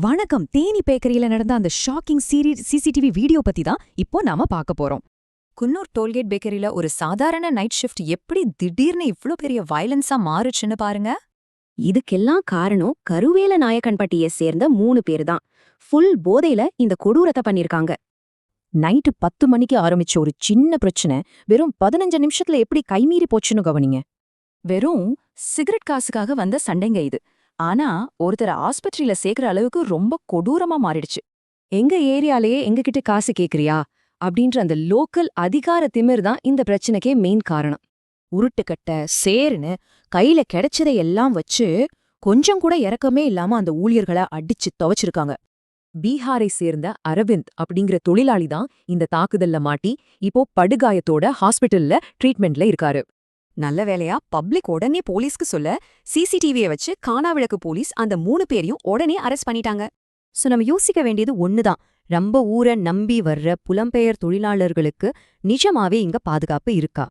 வணக்கம். தேனி பேக்கரியில நடந்த அந்த ஷாக்கிங் சிசிடிவி வீடியோ பத்தி தான் இப்போ நாம பார்க்க போறோம். குன்னூர் டோல்கேட் பேக்கரியில ஒரு சாதாரண நைட் ஷிஃப்ட் எப்படி திடீர்னு இவ்ளோ பெரிய வயலன்ஸா மாறுச்சுன்னு பாருங்க. இதுக்கெல்லாம் காரணம் கருவேல நாயக்கன்பட்டியை சேர்ந்த 3 பேர் தான். ஃபுல் போதையில இந்த கொடூரத்தை பண்ணிருக்காங்க. நைட்டு 10 மணிக்கு ஆரம்பிச்ச ஒரு சின்ன பிரச்சனை வெறும் 15 நிமிஷத்துல எப்படி கைமீறி போச்சுன்னு கவனிங்க. வெறும் சிகரெட் காசுக்காக வந்த சண்டைங்க இது. ஆனா ஒருத்தர் ஆஸ்பத்திரியில சேர்க்கிற அளவுக்கு ரொம்ப கொடூரமா மாறிடுச்சு. எங்க ஏரியாலேயே எங்ககிட்ட காசு கேக்குறியா அப்படின்ற அந்த லோக்கல் அதிகார திமிர் தான் இந்த பிரச்சனைக்கே மெயின் காரணம். உருட்டுக்கட்ட சேருன்னு கையில கிடைச்சதை எல்லாம் வச்சு கொஞ்சம் கூட இறக்கமே இல்லாம அந்த ஊழியர்களை அடிச்சு துவைச்சிருக்காங்க. பீகாரை சேர்ந்த அரவிந்த் அப்படிங்கிற தொழிலாளி தான் இந்த தாக்குதல்ல மாட்டி இப்போ படுகாயத்தோட ஹாஸ்பிட்டல்ல ட்ரீட்மெண்ட்ல இருக்காரு. நல்ல வேளையா பப்ளிக் உடனே போலீஸ்க்கு சொல்ல சிசிடிவியை வச்சு காணாவிளக்கு போலீஸ் அந்த 3 பேரையும் உடனே அரெஸ்ட் பண்ணிட்டாங்க. சோ நம்ம யோசிக்க வேண்டியது ஒண்ணுதான். ரொம்ப ஊரை நம்பி வர்ற புலம்பெயர் தொழிலாளர்களுக்கு நிஜமாவே இங்க பாதுகாப்பு இருக்கா?